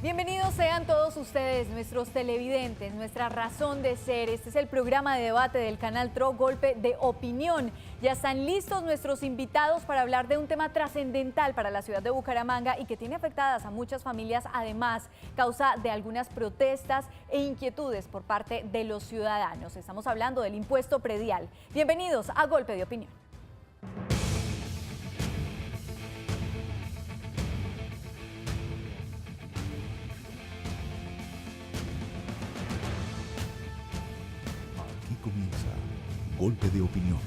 Bienvenidos sean todos ustedes, nuestros televidentes, nuestra razón de ser. Este es el programa de debate del canal TRO Golpe de Opinión. Ya están listos nuestros invitados para hablar de un tema trascendental para la ciudad de Bucaramanga y que tiene afectadas a muchas familias, además, causa de algunas protestas e inquietudes por parte de los ciudadanos. Estamos hablando del impuesto predial. Bienvenidos a Golpe de Opinión. Comienza Golpe de Opinión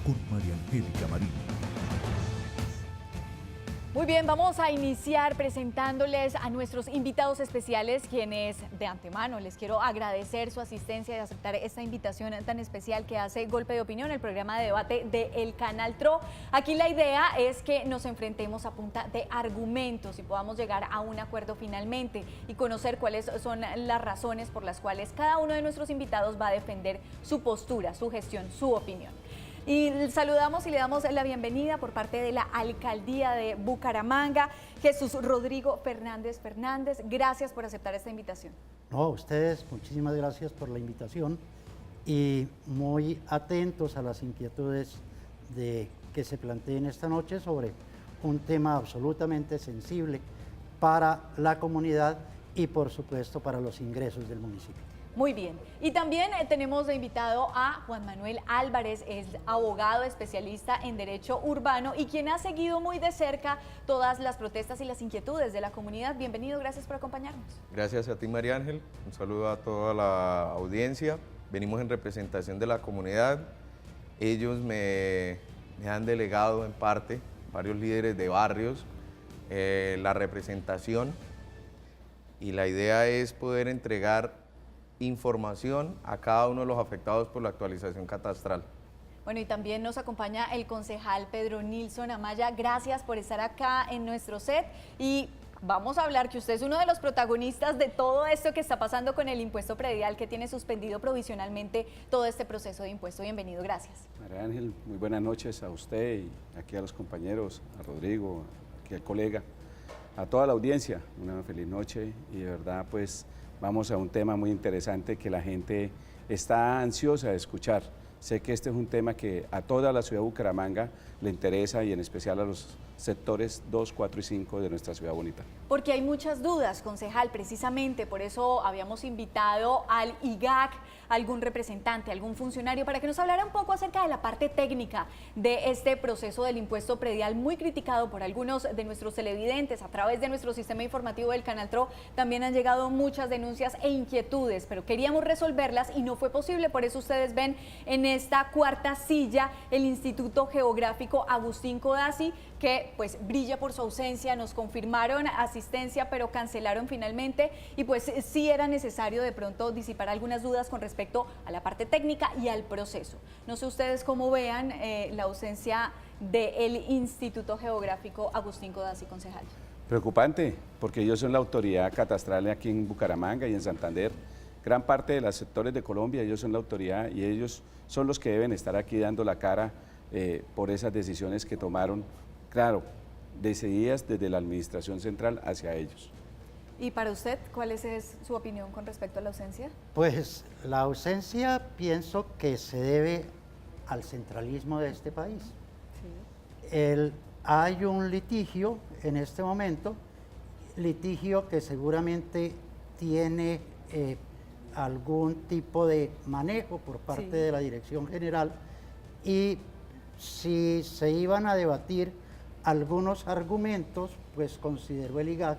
con María Angélica Marín. Muy bien, vamos a iniciar presentándoles a nuestros invitados especiales, quienes de antemano les quiero agradecer su asistencia y aceptar esta invitación tan especial que hace Golpe de Opinión, el programa de debate del canal TRO. Aquí la idea es que nos enfrentemos a punta de argumentos y podamos llegar a un acuerdo finalmente y conocer cuáles son las razones por las cuales cada uno de nuestros invitados va a defender su postura, su gestión, su opinión. Y saludamos y le damos la bienvenida por parte de la Alcaldía de Bucaramanga, Jesús Rodrigo Fernández Fernández. Gracias por aceptar esta invitación. No, a ustedes, muchísimas gracias por la invitación y muy atentos a las inquietudes que se planteen esta noche sobre un tema absolutamente sensible para la comunidad y, por supuesto, para los ingresos del municipio. Muy bien. Y también tenemos de invitado a Juan Manuel Álvarez, es abogado especialista en Derecho Urbano y quien ha seguido muy de cerca todas las protestas y las inquietudes de la comunidad. Bienvenido, gracias por acompañarnos. Gracias a ti, María Ángel. Un saludo a toda la audiencia. Venimos en representación de la comunidad. Ellos me han delegado en parte, varios líderes de barrios, la representación, y la idea es poder entregar información a cada uno de los afectados por la actualización catastral. Bueno, y también nos acompaña el concejal Pedro Nilson Amaya. Gracias por estar acá en nuestro set y vamos a hablar que usted es uno de los protagonistas de todo esto que está pasando con el impuesto predial, que tiene suspendido provisionalmente todo este proceso de impuesto. Bienvenido, gracias. María Ángel, muy buenas noches a usted y aquí a los compañeros, a Rodrigo, aquí al colega, a toda la audiencia. Una feliz noche y de verdad pues vamos a un tema muy interesante que la gente está ansiosa de escuchar. Sé que este es un tema que a toda la ciudad de Bucaramanga le interesa y en especial a los sectores 2, 4 y 5 de nuestra ciudad bonita. Porque hay muchas dudas, concejal, precisamente por eso habíamos invitado al IGAC, algún representante, algún funcionario, para que nos hablara un poco acerca de la parte técnica de este proceso del impuesto predial, muy criticado por algunos de nuestros televidentes. A través de nuestro sistema informativo del Canal TRO también han llegado muchas denuncias e inquietudes, pero queríamos resolverlas y no fue posible. Por eso ustedes ven en esta cuarta silla el Instituto Geográfico Agustín Codazzi, que pues brilla por su ausencia. Nos confirmaron asistencia, pero cancelaron finalmente, y pues sí era necesario de pronto disipar algunas dudas con respecto a la parte técnica y al proceso. No sé ustedes cómo vean la ausencia del Instituto Geográfico Agustín Codazzi, concejal. Preocupante, porque ellos son la autoridad catastral aquí en Bucaramanga y en Santander. Gran parte de los sectores de Colombia, ellos son la autoridad y ellos son los que deben estar aquí dando la cara por esas decisiones que tomaron, claro, decididas desde la administración central hacia ellos. ¿Y para usted, cuál es su opinión con respecto a la ausencia? Pues la ausencia pienso que se debe al centralismo de este país. Sí. Hay un litigio en este momento, litigio que seguramente tiene algún tipo de manejo por parte de la Dirección General, y si se iban a debatir algunos argumentos, pues consideró el IGAC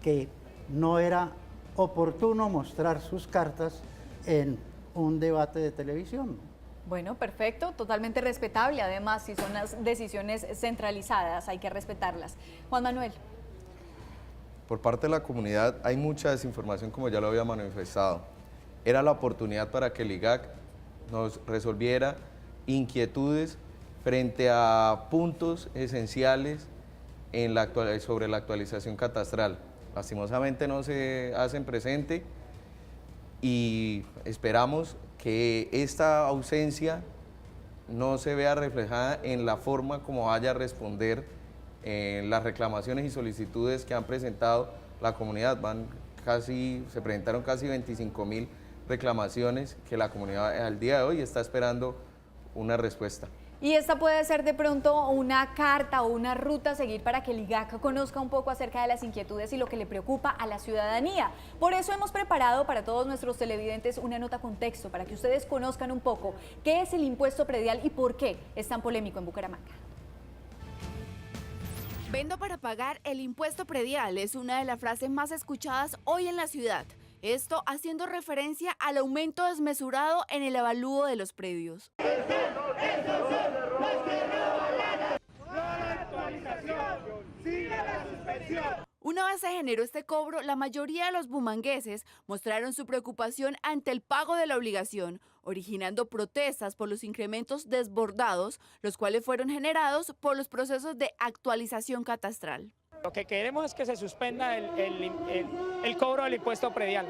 que no era oportuno mostrar sus cartas en un debate de televisión. Bueno, perfecto, totalmente respetable. Además, si son las decisiones centralizadas, hay que respetarlas. Juan Manuel. Por parte de la comunidad hay mucha desinformación, como ya lo había manifestado. Era la oportunidad para que el IGAC nos resolviera inquietudes frente a puntos esenciales sobre la actualización catastral. Lastimosamente no se hacen presente y esperamos que esta ausencia no se vea reflejada en la forma como vaya a responder las reclamaciones y solicitudes que han presentado la comunidad. Se presentaron casi 25.000 reclamaciones que la comunidad al día de hoy está esperando una respuesta. Y esta puede ser de pronto una carta o una ruta a seguir para que el IGAC conozca un poco acerca de las inquietudes y lo que le preocupa a la ciudadanía. Por eso hemos preparado para todos nuestros televidentes una nota con texto para que ustedes conozcan un poco qué es el impuesto predial y por qué es tan polémico en Bucaramanga. Vendo para pagar el impuesto predial es una de las frases más escuchadas hoy en la ciudad. Esto haciendo referencia al aumento desmesurado en el avalúo de los predios. Una vez se generó este cobro, la mayoría de los bumangueses mostraron su preocupación ante el pago de la obligación, originando protestas por los incrementos desbordados, los cuales fueron generados por los procesos de actualización catastral. Lo que queremos es que se suspenda el cobro del impuesto predial.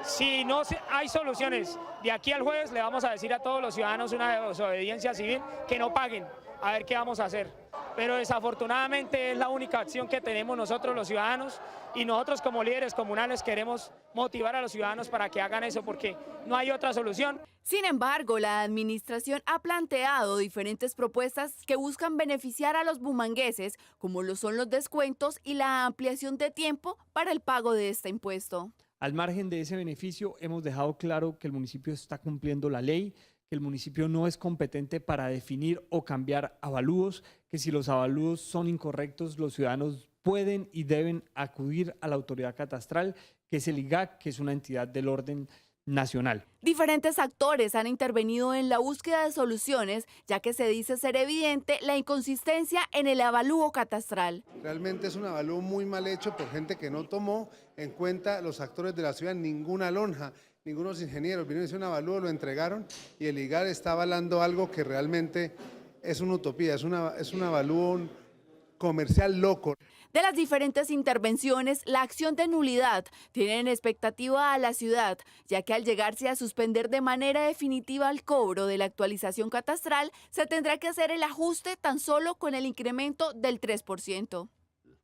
Si no hay soluciones, de aquí al jueves le vamos a decir a todos los ciudadanos una desobediencia civil que no paguen, a ver qué vamos a hacer. Pero desafortunadamente es la única acción que tenemos nosotros los ciudadanos y nosotros como líderes comunales queremos motivar a los ciudadanos para que hagan eso porque no hay otra solución. Sin embargo, la administración ha planteado diferentes propuestas que buscan beneficiar a los bumangueses, como lo son los descuentos y la ampliación de tiempo para el pago de este impuesto. Al margen de ese beneficio, hemos dejado claro que el municipio está cumpliendo la ley, que el municipio no es competente para definir o cambiar avalúos, que si los avalúos son incorrectos, los ciudadanos pueden y deben acudir a la autoridad catastral, que es el IGAC, que es una entidad del orden nacional. Diferentes actores han intervenido en la búsqueda de soluciones, ya que se dice ser evidente la inconsistencia en el avalúo catastral. Realmente es un avalúo muy mal hecho por gente que no tomó en cuenta los actores de la ciudad, ninguna lonja, ningunos ingenieros, vinieron a hacer un avalúo, lo entregaron y el IGAC está avalando algo que realmente es una utopía, es un avalúo comercial loco. De las diferentes intervenciones, la acción de nulidad tiene en expectativa a la ciudad, ya que al llegarse a suspender de manera definitiva el cobro de la actualización catastral, se tendrá que hacer el ajuste tan solo con el incremento del 3%.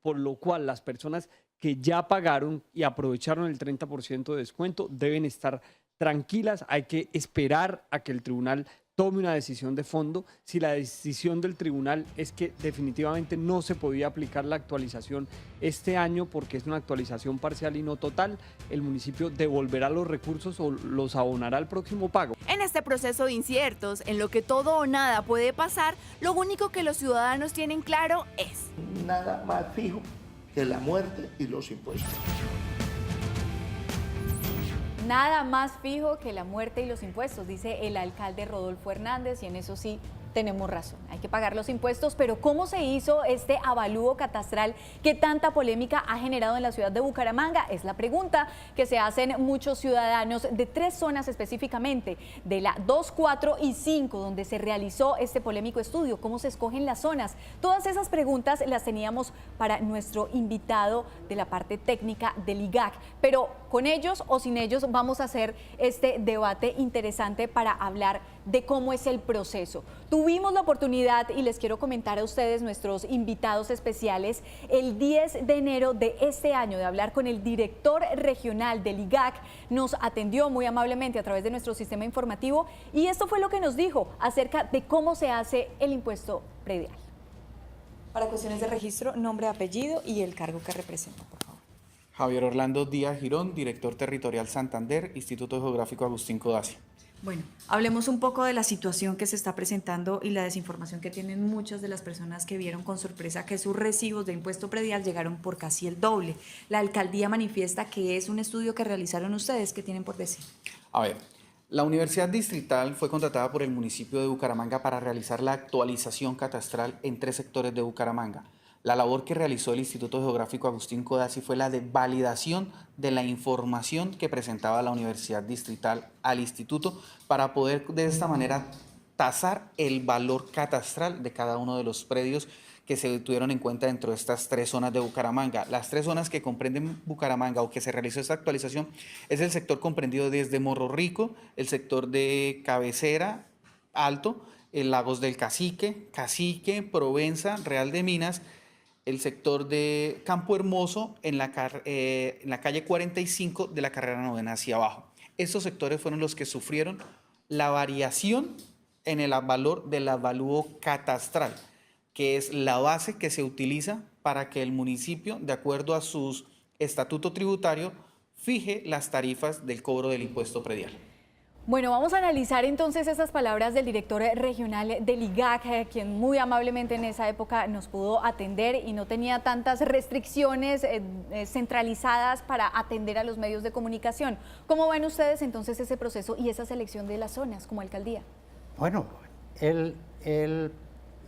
Por lo cual las personas que ya pagaron y aprovecharon el 30% de descuento deben estar tranquilas, hay que esperar a que el tribunal tome una decisión de fondo. Si la decisión del tribunal es que definitivamente no se podía aplicar la actualización este año porque es una actualización parcial y no total, el municipio devolverá los recursos o los abonará al próximo pago. En este proceso de inciertos, en lo que todo o nada puede pasar, lo único que los ciudadanos tienen claro es: nada más fijo que la muerte y los impuestos. Nada más fijo que la muerte y los impuestos, dice el alcalde Rodolfo Hernández, y en eso sí tenemos razón. Hay que pagar los impuestos, pero ¿cómo se hizo este avalúo catastral que tanta polémica ha generado en la ciudad de Bucaramanga? Es la pregunta que se hacen muchos ciudadanos de 3 zonas específicamente, de la 2, 4 y 5, donde se realizó este polémico estudio. ¿Cómo se escogen las zonas? Todas esas preguntas las teníamos para nuestro invitado de la parte técnica del IGAC, pero con ellos o sin ellos vamos a hacer este debate interesante para hablar de cómo es el proceso. Tuvimos la oportunidad, y les quiero comentar a ustedes, nuestros invitados especiales, el 10 de enero de este año, de hablar con el director regional del IGAC. Nos atendió muy amablemente a través de nuestro sistema informativo y esto fue lo que nos dijo acerca de cómo se hace el impuesto predial. Para cuestiones de registro, nombre, apellido y el cargo que representa, por favor. Javier Orlando Díaz Girón, director territorial Santander, Instituto Geográfico Agustín Codazzi. Bueno, hablemos un poco de la situación que se está presentando y la desinformación que tienen muchas de las personas que vieron con sorpresa que sus recibos de impuesto predial llegaron por casi el doble. La alcaldía manifiesta que es un estudio que realizaron ustedes. ¿Qué tienen por decir? A ver, la Universidad Distrital fue contratada por el municipio de Bucaramanga para realizar la actualización catastral en 3 sectores de Bucaramanga. La labor que realizó el Instituto Geográfico Agustín Codazzi fue la de validación de la información que presentaba la Universidad Distrital al Instituto para poder de esta manera tasar el valor catastral de cada uno de los predios que se tuvieron en cuenta dentro de estas 3 zonas de Bucaramanga. Las 3 zonas que comprenden Bucaramanga o que se realizó esta actualización es el sector comprendido desde Morro Rico, el sector de Cabecera, Alto, Lagos del Cacique, Cacique, Provenza, Real de Minas, el sector de Campo Hermoso en la calle 45 de la carrera 9 hacia abajo. Estos sectores fueron los que sufrieron la variación en el valor del avalúo catastral, que es la base que se utiliza para que el municipio, de acuerdo a su estatuto tributario, fije las tarifas del cobro del impuesto predial. Bueno, vamos a analizar entonces esas palabras del director regional del IGAC, quien muy amablemente en esa época nos pudo atender y no tenía tantas restricciones centralizadas para atender a los medios de comunicación. ¿Cómo ven ustedes entonces ese proceso y esa selección de las zonas como alcaldía? Bueno,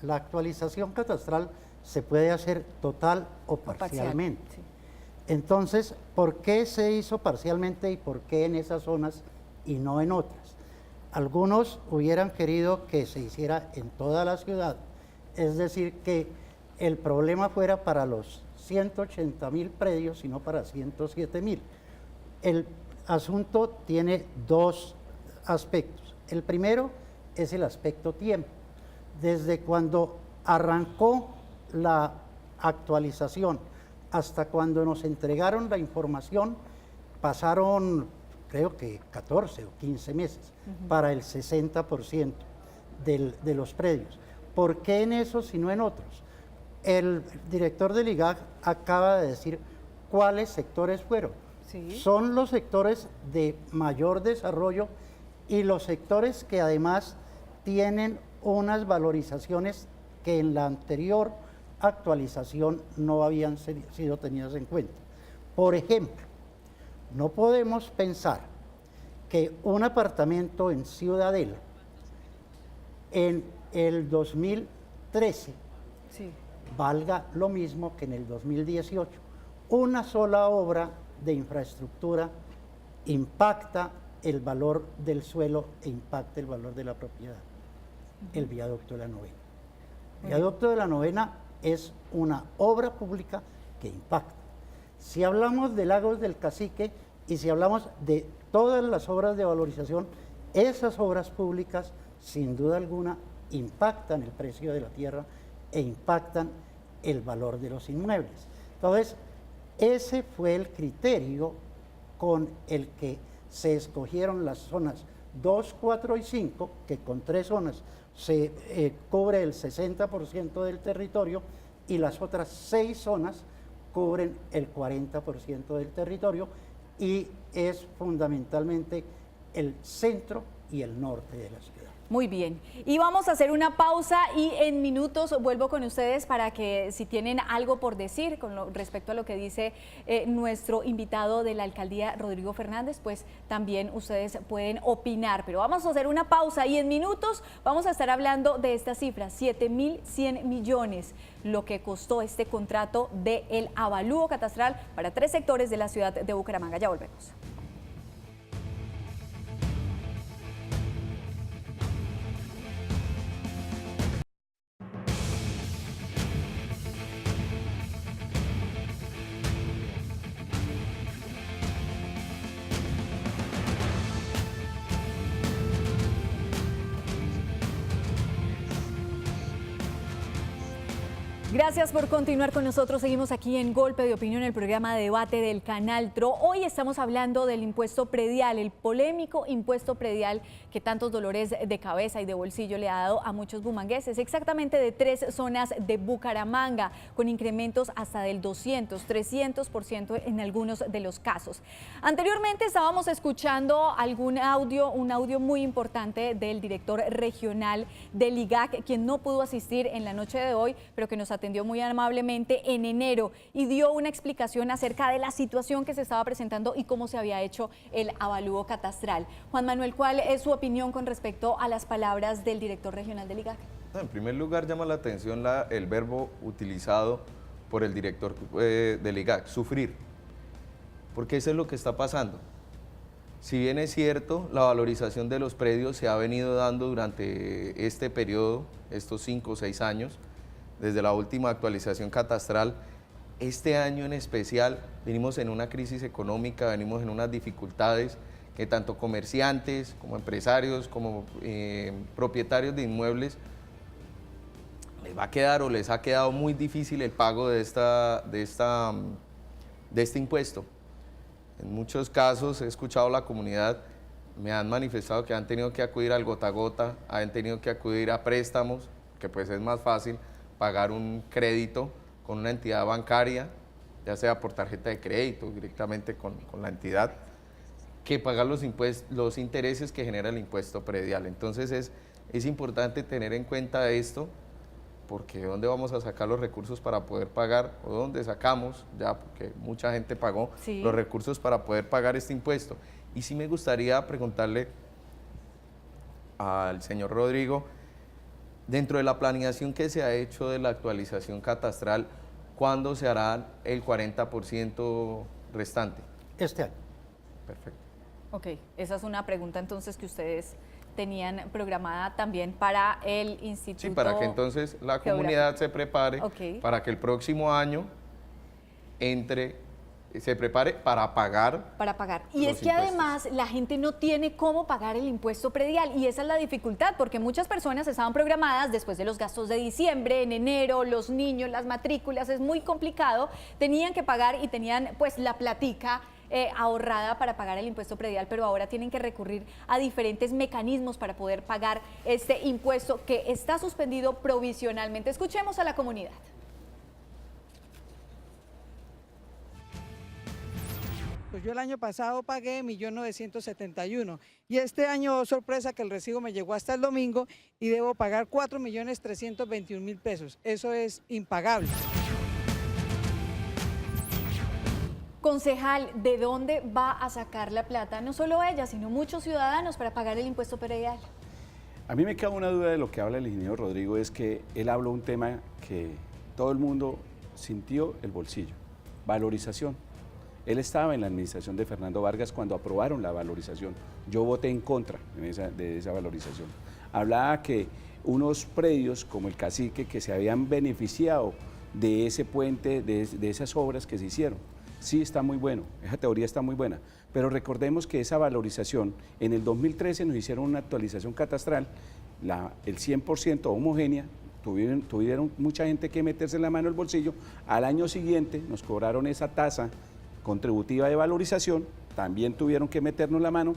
la actualización catastral se puede hacer total o parcialmente. Parcial, sí. Entonces, ¿por qué se hizo parcialmente y por qué en esas zonas y no en otras? Algunos hubieran querido que se hiciera en toda la ciudad, es decir, que el problema fuera para los 180.000 predios y no para 107.000. El asunto tiene dos aspectos. El primero es el aspecto tiempo. Desde cuando arrancó la actualización hasta cuando nos entregaron la información, pasaron creo que 14 o 15 meses para el 60% de los predios. ¿Por qué en esos y no en otros? El director del IGAC acaba de decir cuáles sectores fueron. Sí. Son los sectores de mayor desarrollo y los sectores que además tienen unas valorizaciones que en la anterior actualización no habían sido tenidas en cuenta. Por ejemplo, no podemos pensar que un apartamento en Ciudadela en el 2013 Sí. valga lo mismo que en el 2018. Una sola obra de infraestructura impacta el valor del suelo e impacta el valor de la propiedad. El viaducto de la Novena. El viaducto de la Novena es una obra pública que impacta. Si hablamos de Lagos del Cacique y si hablamos de todas las obras de valorización, esas obras públicas sin duda alguna impactan el precio de la tierra e impactan el valor de los inmuebles. Entonces, ese fue el criterio con el que se escogieron las zonas 2, 4 y 5, que con 3 zonas se cubre el 60% del territorio y las otras 6 zonas cubren el 40% del territorio y es fundamentalmente el centro y el norte de la ciudad. Muy bien, y vamos a hacer una pausa y en minutos vuelvo con ustedes para que si tienen algo por decir respecto a lo que dice nuestro invitado de la alcaldía, Rodrigo Fernández, pues también ustedes pueden opinar, pero vamos a hacer una pausa y en minutos vamos a estar hablando de esta cifra, 7.100 millones, lo que costó este contrato del avalúo catastral para 3 sectores de la ciudad de Bucaramanga. Ya volvemos. Gracias por continuar con nosotros. Seguimos aquí en Golpe de Opinión, el programa de debate del Canal TRO. Hoy estamos hablando del impuesto predial, el polémico impuesto predial que tantos dolores de cabeza y de bolsillo le ha dado a muchos bumangueses, exactamente de 3 zonas de Bucaramanga, con incrementos hasta del 200, 300% en algunos de los casos. Anteriormente estábamos escuchando un audio muy importante del director regional del IGAC, quien no pudo asistir en la noche de hoy, pero que nos atendió muy amablemente en enero y dio una explicación acerca de la situación que se estaba presentando y cómo se había hecho el avalúo catastral. Juan Manuel, ¿cuál es su opinión con respecto a las palabras del director regional del IGAC? En primer lugar, llama la atención el verbo utilizado por el director del IGAC, sufrir, porque eso es lo que está pasando. Si bien es cierto, la valorización de los predios se ha venido dando durante este periodo, estos 5 o 6 años, desde la última actualización catastral, este año en especial venimos en una crisis económica, venimos en unas dificultades que tanto comerciantes como empresarios, como propietarios de inmuebles les va a quedar o les ha quedado muy difícil el pago de este impuesto. En muchos casos he escuchado a la comunidad, me han manifestado que han tenido que acudir al gota a gota, han tenido que acudir a préstamos, que pues es más fácil pagar un crédito con una entidad bancaria, ya sea por tarjeta de crédito, directamente con la entidad, que pagar los intereses que genera el impuesto predial. Entonces es importante tener en cuenta esto, porque ¿dónde vamos a sacar los recursos para poder pagar? ¿O dónde sacamos? Ya, porque mucha gente pagó los recursos para poder pagar este impuesto. Y sí me gustaría preguntarle al señor Rodrigo, dentro de la planeación que se ha hecho de la actualización catastral, ¿cuándo se hará el 40% restante? Este año. Perfecto. Ok, esa es una pregunta entonces que ustedes tenían programada también para el Instituto. Sí, para que entonces la comunidad se prepare para que el próximo año se prepare para pagar. Para pagar. Y es que además la gente no tiene cómo pagar el impuesto predial y esa es la dificultad porque muchas personas estaban programadas después de los gastos de diciembre, en enero, los niños, las matrículas, es muy complicado, tenían que pagar y tenían pues la platica ahorrada para pagar el impuesto predial, pero ahora tienen que recurrir a diferentes mecanismos para poder pagar este impuesto que está suspendido provisionalmente. Escuchemos a la comunidad. Pues yo el año pasado pagué 1.971.000 y este año, sorpresa, que el recibo me llegó hasta el domingo y debo pagar 4.321.000 pesos. Eso es impagable. Concejal, ¿de dónde va a sacar la plata? No solo ella, sino muchos ciudadanos para pagar el impuesto predial. A mí me queda una duda de lo que habla el ingeniero Rodrigo, es que él habló un tema que todo el mundo sintió el bolsillo, valorización. Él estaba en la administración de Fernando Vargas cuando aprobaron la valorización. Yo voté en contra de esa valorización. Hablaba que unos predios como el Cacique que se habían beneficiado de ese puente, de esas obras que se hicieron. Sí, está muy bueno, esa teoría está muy buena, pero recordemos que esa valorización, en el 2013 nos hicieron una actualización catastral, el 100% homogénea, tuvieron mucha gente que meterse la mano al bolsillo, al año siguiente nos cobraron esa tasa contributiva de valorización, también tuvieron que meternos la mano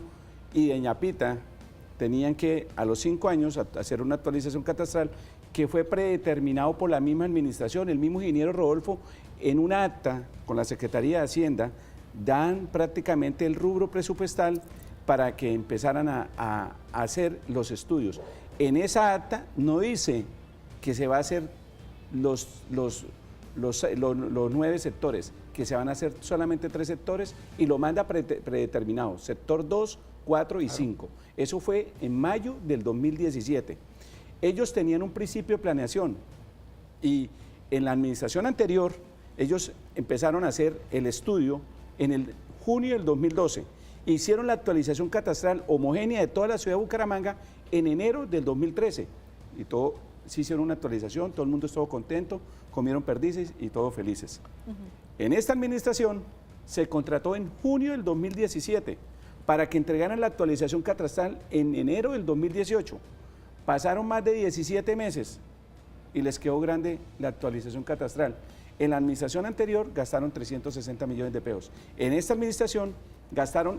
y de ñapita tenían que a los 5 años hacer una actualización catastral que fue predeterminado por la misma administración, el mismo ingeniero Rodolfo, en un acta con la Secretaría de Hacienda, dan prácticamente el rubro presupuestal para que empezaran a hacer los estudios. En esa acta no dice que se va a hacer los 9 sectores, que se van a hacer solamente 3 sectores y lo manda predeterminado, sector 2, 4 y 5. Eso fue en mayo del 2017. Ellos tenían un principio de planeación y en la administración anterior ellos empezaron a hacer el estudio en el junio del 2012. Hicieron la actualización catastral homogénea de toda la ciudad de Bucaramanga en enero del 2013 y todo, se hicieron una actualización, todo el mundo estuvo contento, comieron perdices y todos felices. En esta administración se contrató en junio del 2017 para que entregaran la actualización catastral en enero del 2018. Pasaron más de 17 meses y les quedó grande la actualización catastral. En la administración anterior gastaron 360 millones de pesos. En esta administración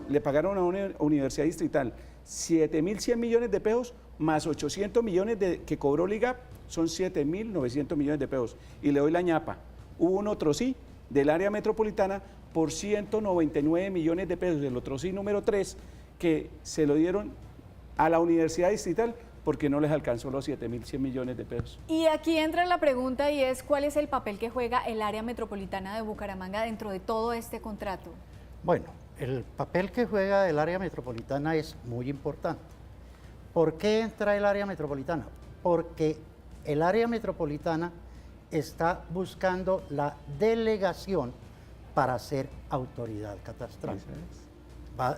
le pagaron a una universidad distrital 7.100 millones de pesos más 800 millones que cobró LIGAP, son 7.900 millones de pesos. Y le doy la ñapa. Hubo un otro sí del área metropolitana por 199 millones de pesos, el otro sí número 3, que se lo dieron a la universidad distrital porque no les alcanzó los 7.100 millones de pesos. Y aquí entra la pregunta y es, ¿cuál es el papel que juega el área metropolitana de Bucaramanga dentro de todo este contrato? Bueno, el papel que juega el área metropolitana es muy importante. ¿Por qué entra el área metropolitana? Porque el área metropolitana está buscando la delegación para ser autoridad catastral.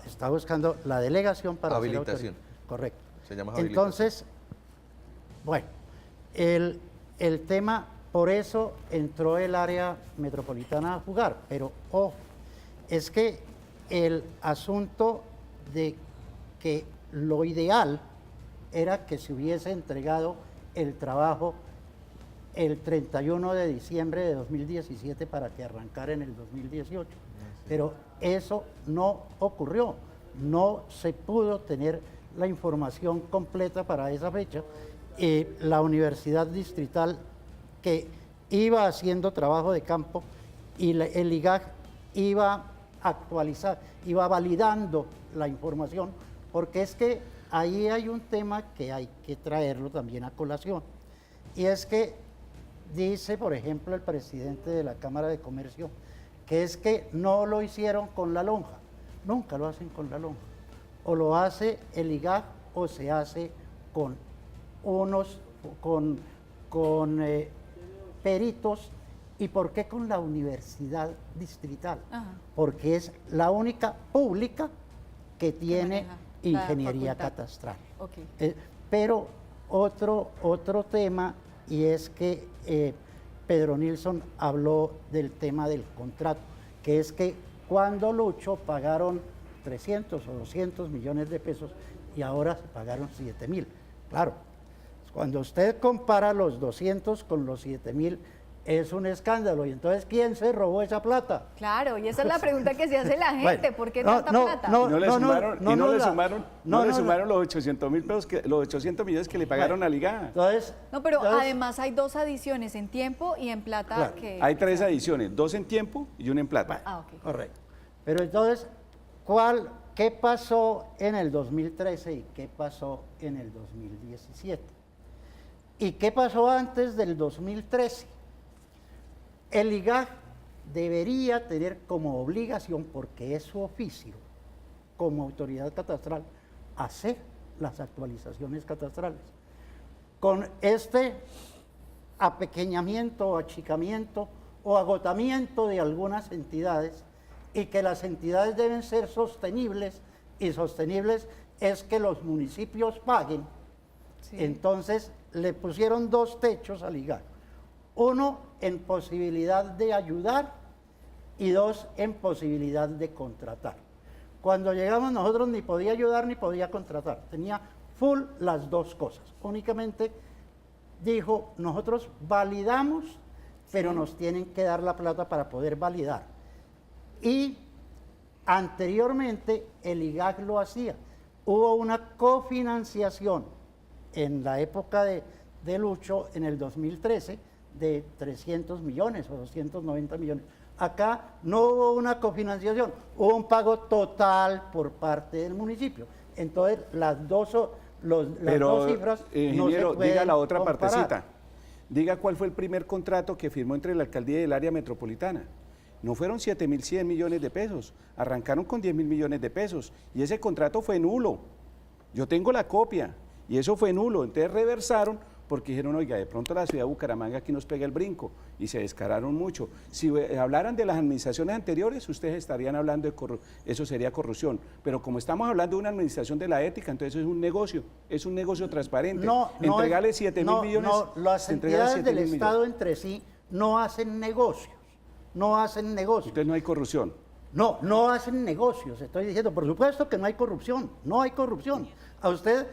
Está buscando la delegación para ser autoridad. Correcto. Se llama habilitación. Entonces, bueno, el tema, por eso entró el área metropolitana a jugar, pero ojo, es que el asunto de que lo ideal era que se hubiese entregado el trabajo el 31 de diciembre de 2017 para que arrancara en el 2018. Pero eso no ocurrió, no se pudo tener la información completa para esa fecha. La Universidad Distrital, que iba haciendo trabajo de campo, y el IGAC iba a actualizar, iba validando la información, porque es que ahí hay un tema que hay que traerlo también a colación, y es que dice, por ejemplo, el presidente de la Cámara de Comercio, que es que no lo hicieron con la lonja. Nunca lo hacen con la lonja. O lo hace el IGAC o se hace con peritos. ¿Y por qué con la Universidad Distrital? Ajá. Porque es la única pública que tiene ingeniería catastral. Okay. Pero otro tema, y es que Pedro Nilsson habló del tema del contrato, que es que cuando Lucho pagaron 300 o 200 millones de pesos y ahora se pagaron 7.000. Claro, cuando usted compara los 200 con los 7.000, es un escándalo. Y entonces, ¿quién se robó esa plata? Claro, y esa es la pregunta que se hace la gente. Bueno, ¿Por qué tanta plata? No le sumaron los 800.000 pesos, los 800 millones que le pagaron a Liga. Entonces, No, pero además hay dos adiciones, en tiempo y en plata. Claro. Que Hay 3 adiciones, 2 en tiempo y 1 en plata. Ah, ok. correcto. Pero entonces, ¿qué pasó en el 2013 y qué pasó en el 2017? ¿Y qué pasó antes del 2013? El IGAC debería tener como obligación, porque es su oficio como autoridad catastral, hacer las actualizaciones catastrales. Con este apequeñamiento o achicamiento o agotamiento de algunas entidades, y que las entidades deben ser sostenibles, y sostenibles es que los municipios paguen. Sí. Entonces le pusieron 2 techos al IGAC. Uno en posibilidad de ayudar y 2 en posibilidad de contratar. Cuando llegamos nosotros ni podía ayudar ni podía contratar, tenía full las 2 cosas. Únicamente dijo, nosotros validamos, pero nos tienen que dar la plata para poder validar. Y anteriormente el IGAC lo hacía. Hubo una cofinanciación en la época de Lucho, en el 2013, de 300 millones o 290 millones. Acá no hubo una cofinanciación, hubo un pago total por parte del municipio. Entonces, las dos cifras ingeniero, no se pueden diga la otra comparar. partecita. Diga cuál fue el primer contrato que firmó entre la alcaldía y el área metropolitana. No fueron 7.100 millones de pesos, arrancaron con 10.000 millones de pesos y ese contrato fue nulo. Yo tengo la copia y eso fue nulo. Entonces reversaron porque dijeron, oiga, de pronto la ciudad de Bucaramanga aquí nos pega el brinco, y se descararon mucho. Si hablaran de las administraciones anteriores, ustedes estarían hablando de eso sería corrupción, pero como estamos hablando de una administración de la ética, entonces es un negocio transparente. Entregarle 7.000 millones. No, las entidades del Estado entre sí no hacen negocios, Entonces no hay corrupción. No hacen negocios, estoy diciendo, por supuesto que no hay corrupción. A usted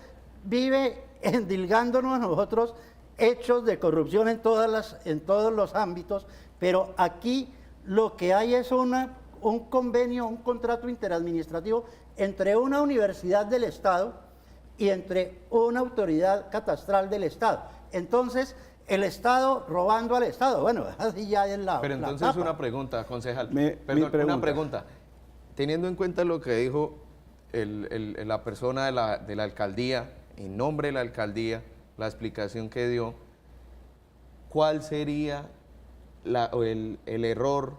vive endilgándonos a nosotros hechos de corrupción en todos los ámbitos, pero aquí lo que hay es un convenio, un contrato interadministrativo entre una universidad del Estado y entre una autoridad catastral del Estado. Entonces, el Estado robando al Estado, bueno, así ya es la Pero entonces tapa. una pregunta, concejal. Una pregunta. Teniendo en cuenta lo que dijo la persona de la alcaldía, en nombre de la alcaldía, la explicación que dio, ¿cuál sería el error?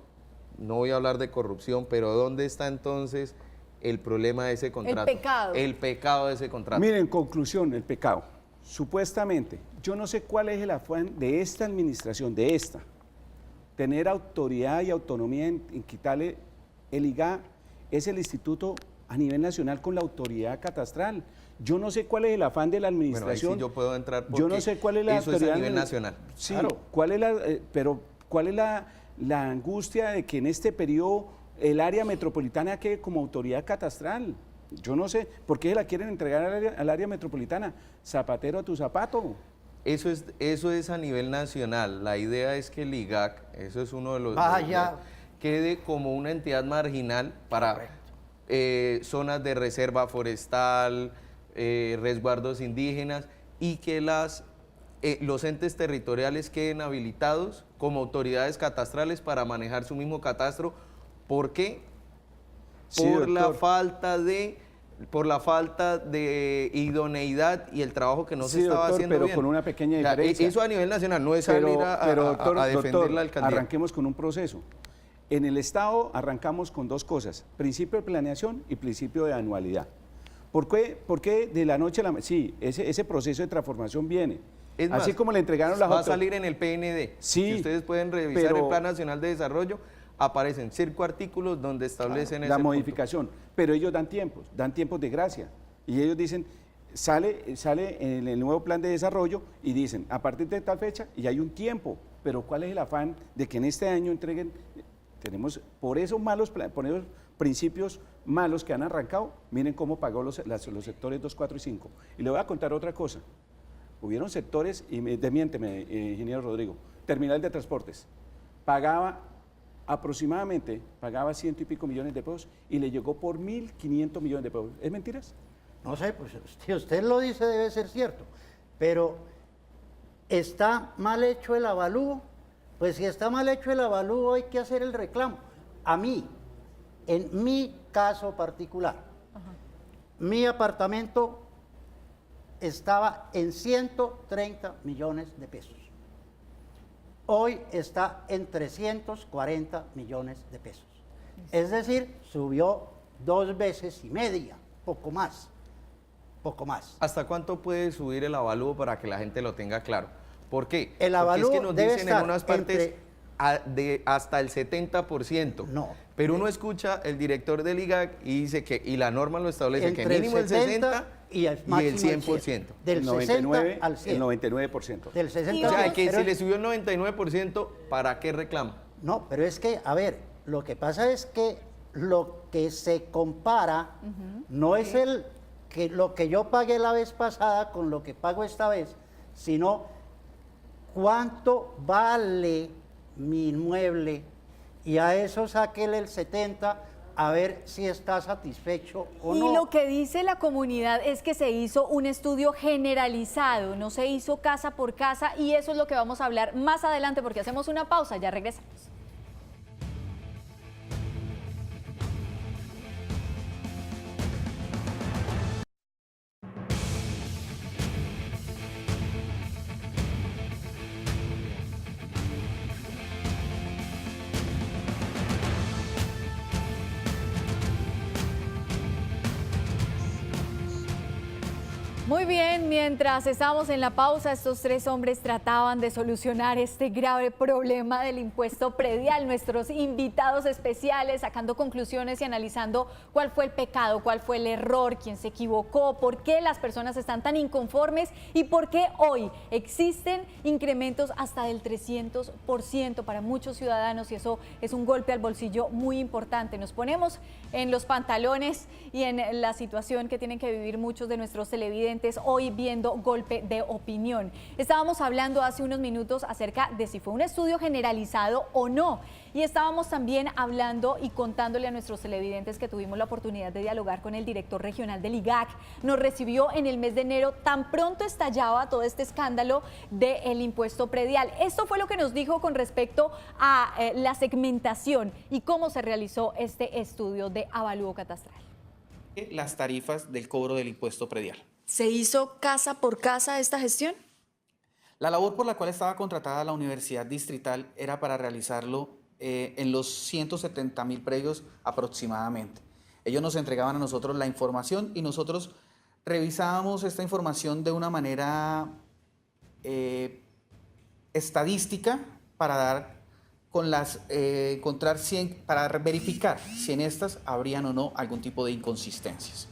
No voy a hablar de corrupción, pero ¿dónde está entonces el problema de ese contrato? El pecado de ese contrato. Miren, en conclusión, el pecado. Supuestamente, yo no sé cuál es el afán de esta administración, tener autoridad y autonomía en quitarle el IGA, es el instituto a nivel nacional con la autoridad catastral. Yo no sé cuál es el afán de la administración. Bueno, ahí sí yo puedo entrar porque yo no sé cuál es la eso autoridad es a nivel nacional. Sí, claro. ¿cuál es la angustia de que en este periodo el área metropolitana quede como autoridad catastral? Yo no sé, ¿por qué la quieren entregar al área metropolitana? Zapatero a tu zapato. Eso es a nivel nacional. La idea es que el IGAC, eso es uno de los... quede como una entidad marginal para zonas de reserva forestal, resguardos indígenas, y que los entes territoriales queden habilitados como autoridades catastrales para manejar su mismo catastro. ¿Por qué? Por la falta de idoneidad y el trabajo que no se estaba haciendo pero bien. con una pequeña diferencia. Eso a nivel nacional, no es salir a defender la alcaldía. Arranquemos con un proceso. En el Estado arrancamos con dos cosas: principio de planeación y principio de anualidad. ¿Por qué de la noche a la... Sí, ese proceso de transformación viene. Es más, así como le entregaron las... Va a salir en el PND. Sí, si ustedes pueden revisar el Plan Nacional de Desarrollo, aparecen 5 artículos donde establecen la modificación. Pero ellos dan tiempos de gracia. Y ellos dicen, sale en el nuevo plan de desarrollo y dicen, a partir de tal fecha, y hay un tiempo. Pero ¿cuál es el afán de que en este año entreguen? Tenemos, por esos principios malos que han arrancado, miren cómo pagó los sectores 2, 4 y 5. Y le voy a contar otra cosa. Hubieron sectores, y desmiénteme, ingeniero Rodrigo, terminal de transportes, pagaba 100 y pico millones de pesos y le llegó por 1.500 millones de pesos. ¿Es mentiras? No sé, pues si usted lo dice debe ser cierto, pero ¿está mal hecho el avalúo? Pues si está mal hecho el avalúo hay que hacer el reclamo. A mí, en mi caso particular, mi apartamento estaba en 130 millones de pesos. Hoy está en 340 millones de pesos. Es decir, subió 2 veces y media, poco más. ¿Hasta cuánto puede subir el avalúo para que la gente lo tenga claro? ¿Por qué? El avalúo Porque es que nos debe dicen estar en unas partes hasta el 70%. No. Pero uno escucha el director del IGAC y dice que, y la norma lo establece, que mínimo el 60% y el 100%. Del 99 al 100. El 99%. Del 60 O sea, al 100. que si le subió el 99%, ¿para qué reclama? No, pero es que, a ver, lo que pasa es que lo que se compara no es lo que yo pagué la vez pasada con lo que pago esta vez, sino cuánto vale mi inmueble, y a eso sáquele el 70 a ver si está satisfecho o no. Y lo que dice la comunidad es que se hizo un estudio generalizado, no se hizo casa por casa, y eso es lo que vamos a hablar más adelante, porque hacemos una pausa, ya regresamos. Muy bien, mientras estábamos en la pausa, estos 3 hombres trataban de solucionar este grave problema del impuesto predial. Nuestros invitados especiales sacando conclusiones y analizando cuál fue el pecado, cuál fue el error, quién se equivocó, por qué las personas están tan inconformes y por qué hoy existen incrementos hasta del 300% para muchos ciudadanos, y eso es un golpe al bolsillo muy importante. Nos ponemos en los pantalones y en la situación que tienen que vivir muchos de nuestros televidentes hoy viendo Golpe de Opinión. Estábamos hablando hace unos minutos acerca de si fue un estudio generalizado o no, y estábamos también hablando y contándole a nuestros televidentes que tuvimos la oportunidad de dialogar con el director regional del IGAC. Nos recibió en el mes de enero, tan pronto estallaba todo este escándalo del impuesto predial. Esto fue lo que nos dijo con respecto a la segmentación y cómo se realizó este estudio de avalúo catastral. Las tarifas del cobro del impuesto predial. ¿Se hizo casa por casa esta gestión? La labor por la cual estaba contratada la Universidad Distrital era para realizarlo en los 170.000 predios aproximadamente. Ellos nos entregaban a nosotros la información y nosotros revisábamos esta información de una manera estadística para dar con las para verificar si en estas habrían o no algún tipo de inconsistencias.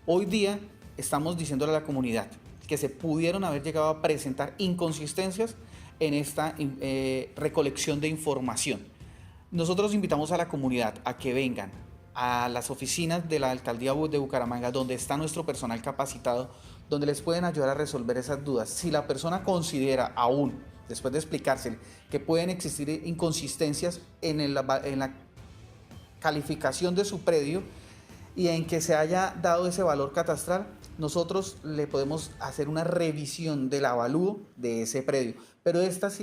Hoy día estamos diciéndole a la comunidad que se pudieron haber llegado a presentar inconsistencias en esta recolección de información. Nosotros invitamos a la comunidad a que vengan a las oficinas de la Alcaldía de Bucaramanga, donde está nuestro personal capacitado, donde les pueden ayudar a resolver esas dudas. Si la persona considera aún, después de explicársele, que pueden existir inconsistencias en la calificación de su predio y en que se haya dado ese valor catastral, nosotros le podemos hacer una revisión del avalúo de ese predio, pero estas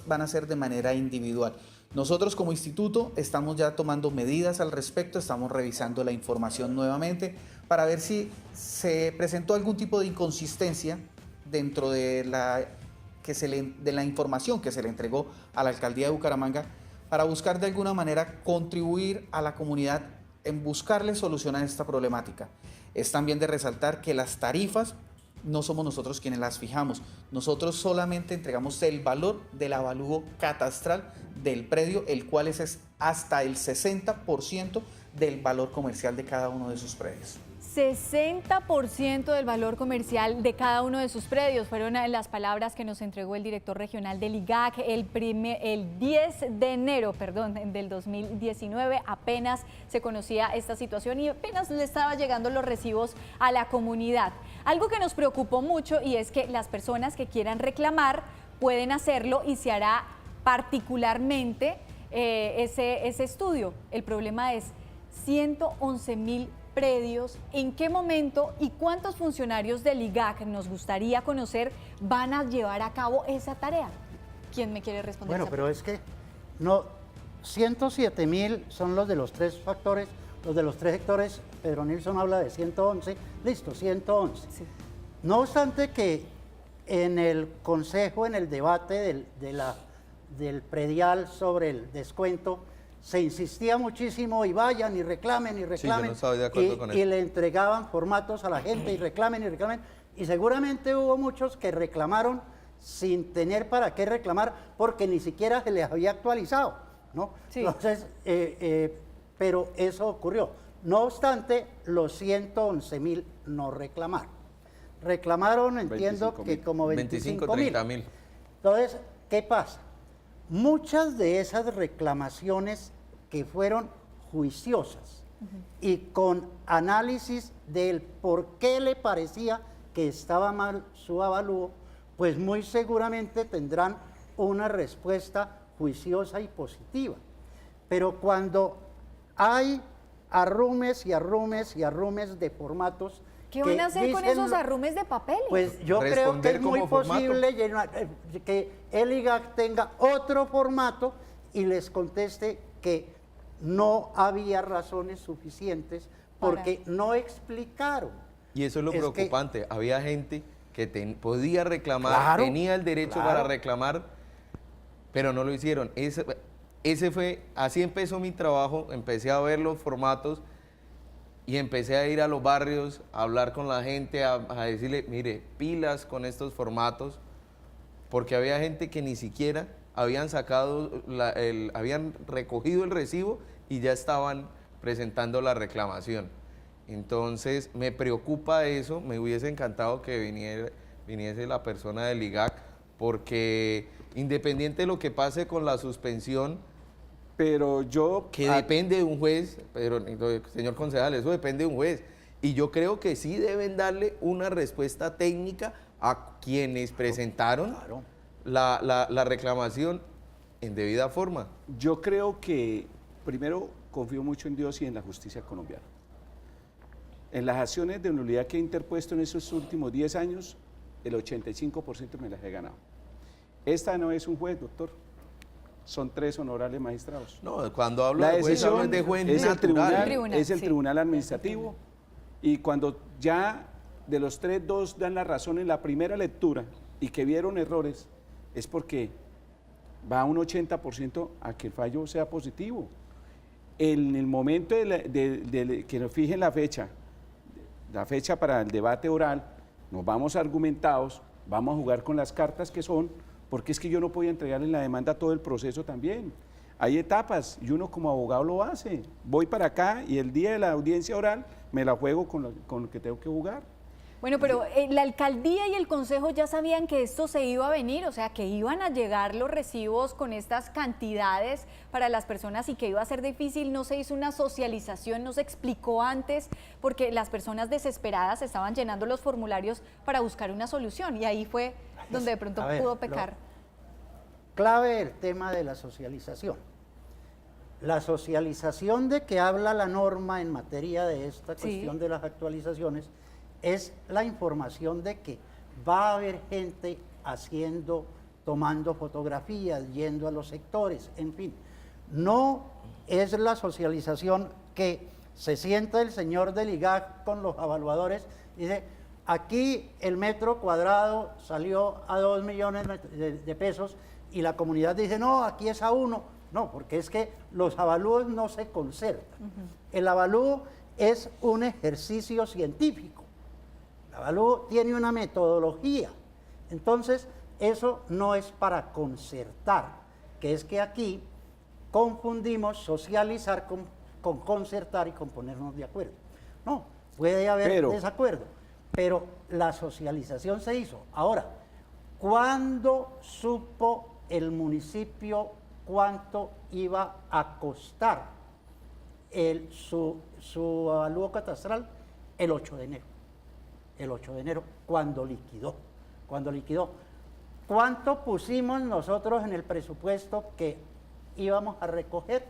van a ser de manera individual. Nosotros como instituto estamos ya tomando medidas al respecto, estamos revisando la información nuevamente para ver si se presentó algún tipo de inconsistencia dentro de la información que se le entregó a la Alcaldía de Bucaramanga, para buscar de alguna manera contribuir a la comunidad en buscarle solución a esta problemática. Es también de resaltar que las tarifas no somos nosotros quienes las fijamos, nosotros solamente entregamos el valor del avalúo catastral del predio, el cual es hasta el 60% del valor comercial de cada uno de sus predios. 60% del valor comercial de cada uno de sus predios fueron las palabras que nos entregó el director regional del IGAC el 10 de enero del 2019. Apenas se conocía esta situación y apenas le estaban llegando los recibos a la comunidad. Algo que nos preocupó mucho, y es que las personas que quieran reclamar pueden hacerlo y se hará particularmente ese estudio. El problema es 111.000 predios. ¿En qué momento y cuántos funcionarios del IGAC, nos gustaría conocer, van a llevar a cabo esa tarea? ¿Quién me quiere responder? Bueno, pero es que no, 107.000 son los de los 3 factores, los de los 3 sectores. Pedro Nilsson habla de 111, listo, 111. Sí. No obstante que en el consejo, en el debate del predial sobre el descuento, se insistía muchísimo y vayan y reclamen y reclamen. Sí, yo no estaba de acuerdo con eso. Y le entregaban formatos a la gente y reclamen y reclamen. Y seguramente hubo muchos que reclamaron sin tener para qué reclamar, porque ni siquiera se les había actualizado, ¿no? Sí. Entonces, pero eso ocurrió. No obstante, los 111.000 no reclamaron. Reclamaron, entiendo que como 25.000. Entonces, ¿qué pasa? Muchas de esas reclamaciones que fueron juiciosas y con análisis del por qué le parecía que estaba mal su avalúo, pues muy seguramente tendrán una respuesta juiciosa y positiva. Pero cuando hay arrumes y arrumes y arrumes de formatos, ¿qué van a hacer con esos arrumes de papeles? Pues yo creo que es muy posible que el IGAC tenga otro formato y les conteste que no había razones suficientes porque no explicaron. Y eso es lo preocupante. Había gente que podía reclamar, tenía el derecho para reclamar, pero no lo hicieron. Así empezó mi trabajo, empecé a ver los formatos y empecé a ir a los barrios, a hablar con la gente, a decirle, mire, pilas con estos formatos, porque había gente que ni siquiera habían habían recogido el recibo y ya estaban presentando la reclamación. Entonces me preocupa eso, me hubiese encantado que viniese la persona del IGAC, porque independiente de lo que pase con la suspensión, pero yo... que depende de un juez, pero señor concejal, eso depende de un juez. Y yo creo que sí deben darle una respuesta técnica a quienes presentaron la reclamación en debida forma. Yo creo que, primero, confío mucho en Dios y en la justicia colombiana. En las acciones de nulidad que he interpuesto en esos últimos 10 años, el 85% me las he ganado. Esta no es un juez, doctor. Son 3 honorables magistrados. No, cuando hablo de juez, hablo de juez natural. Es el tribunal administrativo. Y cuando ya de los 3, 2 dan la razón en la primera lectura y que vieron errores, es porque va un 80% a que el fallo sea positivo. En el momento que nos fijen la fecha para el debate oral, nos vamos argumentados, vamos a jugar con las cartas que son, porque es que yo no podía entregarle en la demanda todo el proceso también. Hay etapas y uno como abogado lo hace. Voy para acá y el día de la audiencia oral me la juego con lo que tengo que jugar. Bueno, pero la alcaldía y el consejo ya sabían que esto se iba a venir, o sea, que iban a llegar los recibos con estas cantidades para las personas y que iba a ser difícil. No se hizo una socialización, no se explicó antes, porque las personas desesperadas estaban llenando los formularios para buscar una solución y ahí fue donde de pronto pudo pecar. Clave el tema de la socialización. La socialización de que habla la norma en materia de esta cuestión de las actualizaciones es la información de que va a haber gente tomando fotografías, yendo a los sectores, en fin. No es la socialización que se sienta el señor del IGAC con los evaluadores y dice, aquí el metro cuadrado salió a 2 millones de pesos y la comunidad dice, no, aquí es a 1. No, porque es que los avalúos no se concertan. El avalúo es un ejercicio científico. El avalúo tiene una metodología. Entonces, eso no es para concertar, que es que aquí confundimos socializar con concertar y con ponernos de acuerdo. No, puede haber desacuerdo, pero la socialización se hizo. Ahora, ¿cuándo supo el municipio cuánto iba a costar su avalúo catastral? El 8 de enero. El 8 de enero, cuando liquidó. ¿Cuánto pusimos nosotros en el presupuesto que íbamos a recoger?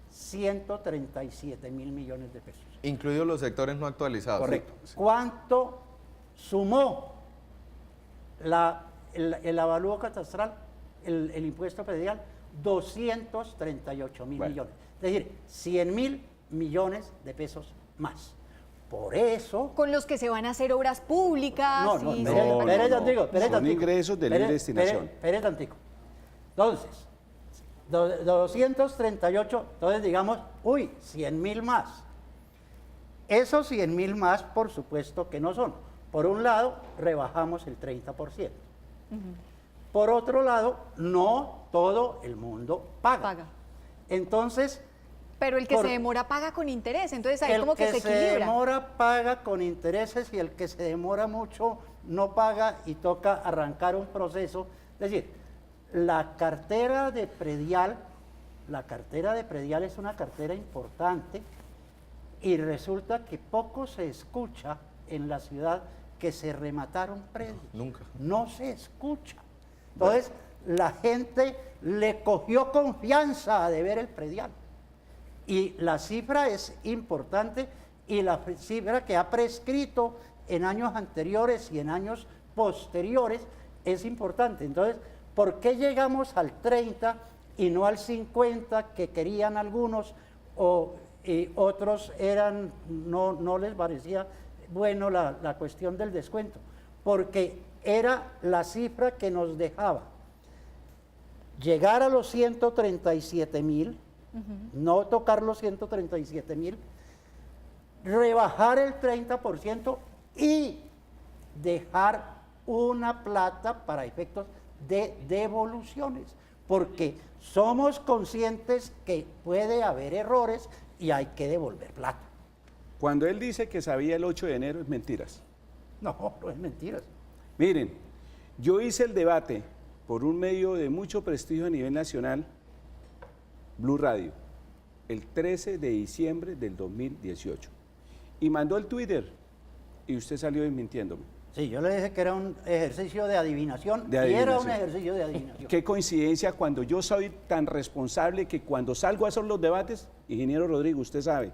137 mil millones de pesos. Incluidos los sectores no actualizados. Correcto. Sí. ¿Cuánto sumó el avalúo catastral, el impuesto predial? 238 mil millones. Es decir, 100 mil millones de pesos más. Por eso... Con los que se van a hacer obras públicas. Son ingresos de libre destinación. Espere tantico. Entonces, 238, entonces digamos, 100 mil más. Esos 100 mil más, por supuesto que no son. Por un lado, rebajamos el 30%. Por otro lado, no todo el mundo paga. Entonces... Pero el que se demora paga con interés, entonces ahí como que se equilibra. El que se demora paga con intereses y el que se demora mucho no paga y toca arrancar un proceso. Es decir, la cartera de predial es una cartera importante y resulta que poco se escucha en la ciudad que se remataron predios. Nunca. No se escucha. Entonces, la gente le cogió confianza a deber el predial. Y la cifra es importante y la cifra que ha prescrito en años anteriores y en años posteriores es importante. Entonces, ¿por qué llegamos al 30 y no al 50 que querían algunos o otros no les parecía bueno la cuestión del descuento? Porque era la cifra que nos dejaba llegar a los 137 mil, no tocar los 137 mil, rebajar el 30% y dejar una plata para efectos de devoluciones, porque somos conscientes que puede haber errores y hay que devolver plata. Cuando él dice que sabía el 8 de enero, es mentiras. No es mentiras. Miren, yo hice el debate por un medio de mucho prestigio a nivel nacional, Blue Radio, el 13 de diciembre del 2018. Y mandó el Twitter y usted salió desmintiéndome. Sí, yo le dije que era un ejercicio de adivinación, y era un ejercicio de adivinación. Qué coincidencia cuando yo soy tan responsable que cuando salgo a hacer los debates, ingeniero Rodrigo, usted sabe,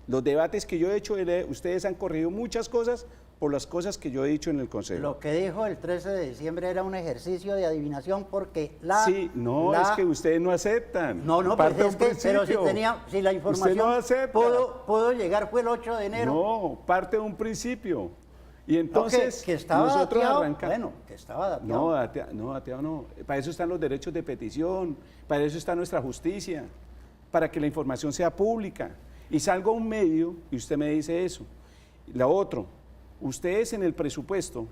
los debates que yo he hecho, ustedes han corregido muchas cosas por las cosas que yo he dicho en el Consejo. Lo que dijo el 13 de diciembre era un ejercicio de adivinación porque Sí, es que ustedes no aceptan. No, pues es que, pero si la información pudo llegar fue el 8 de enero. No, parte de un principio. Y entonces que estaba nosotros dateado, arrancamos. bueno, que estaba dateado. No, dateado no. Para eso están los derechos de petición, para eso está nuestra justicia, para que la información sea pública. Y salgo a un medio y usted me dice eso. Lo otro, ustedes en el presupuesto,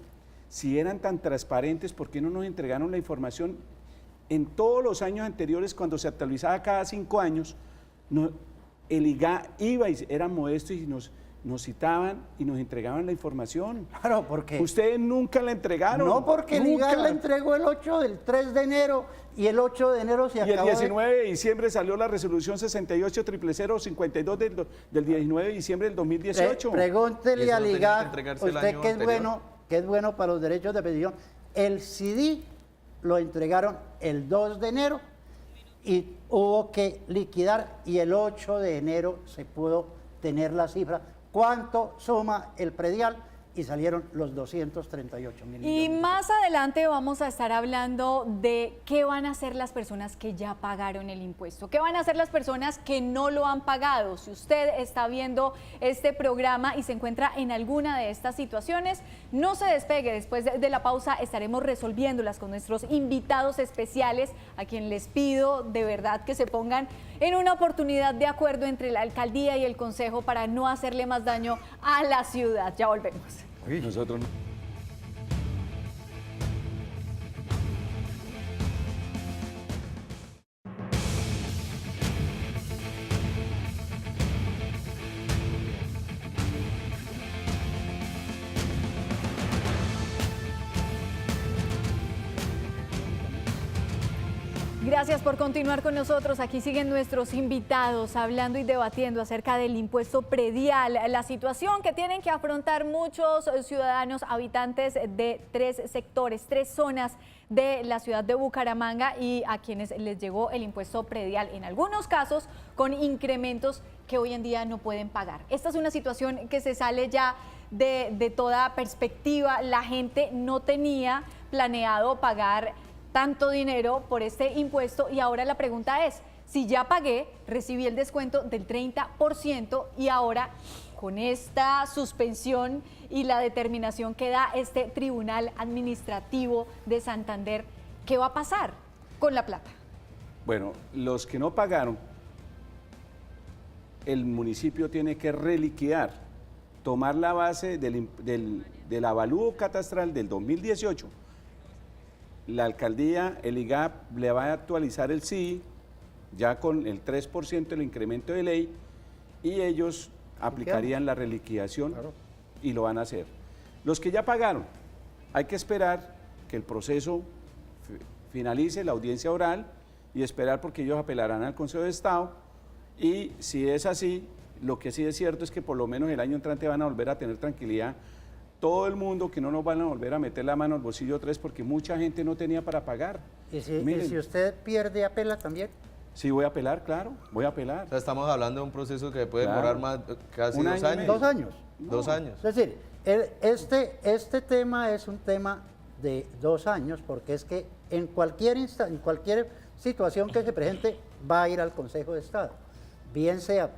si eran tan transparentes, ¿por qué no nos entregaron la información? En todos los años anteriores, cuando se actualizaba cada 5 años, el IGA iba y era modesto y nos citaban y nos entregaban la información. Claro, porque... Ustedes nunca la entregaron. No, porque el IGAC la entregó el 3 de enero y el 8 de enero se acabó. Y el 19 de diciembre salió la resolución 68-000-52 del 19 de diciembre del 2018. Pregúntele al IGAC, usted que es bueno para los derechos de petición, el CD lo entregaron el 2 de enero y hubo que liquidar y el 8 de enero se pudo tener la cifra. ¿Cuánto suma el predial? Y salieron los 238 mil millones. Y más adelante vamos a estar hablando de qué van a hacer las personas que ya pagaron el impuesto, qué van a hacer las personas que no lo han pagado. Si usted está viendo este programa y se encuentra en alguna de estas situaciones, no se despegue. Después de la pausa estaremos resolviéndolas con nuestros invitados especiales, a quien les pido de verdad que se pongan en una oportunidad de acuerdo entre la alcaldía y el consejo para no hacerle más daño a la ciudad. Ya volvemos. Nosotros no. Gracias por continuar con nosotros. Aquí siguen nuestros invitados hablando y debatiendo acerca del impuesto predial, la situación que tienen que afrontar muchos ciudadanos habitantes de 3 sectores, 3 zonas de la ciudad de Bucaramanga y a quienes les llegó el impuesto predial, en algunos casos con incrementos que hoy en día no pueden pagar. Esta es una situación que se sale ya de toda perspectiva. La gente no tenía planeado pagar tanto dinero por este impuesto y ahora la pregunta es, si ya pagué, recibí el descuento del 30% y ahora con esta suspensión y la determinación que da este Tribunal Administrativo de Santander, ¿qué va a pasar con la plata? Bueno, los que no pagaron, el municipio tiene que reliquidar, tomar la base del avalúo catastral del 2018. La alcaldía, el IGAP, le va a actualizar el CIDI ya con el 3% del incremento de ley y ellos aplicarían la reliquidación y lo van a hacer. Los que ya pagaron, hay que esperar que el proceso finalice, la audiencia oral, y esperar porque ellos apelarán al Consejo de Estado y si es así, lo que sí es cierto es que por lo menos el año entrante van a volver a tener tranquilidad todo el mundo, que no nos van a volver a meter la mano al bolsillo 3 porque mucha gente no tenía para pagar. ¿Y si usted pierde, apela también? Sí, voy a apelar, claro, voy a apelar. O sea, estamos hablando de un proceso que puede demorar más, casi 2 años. 2 años. No. 2 años. Es decir, este tema es un tema de 2 años porque es que en cualquier situación que se presente va a ir al Consejo de Estado, bien sea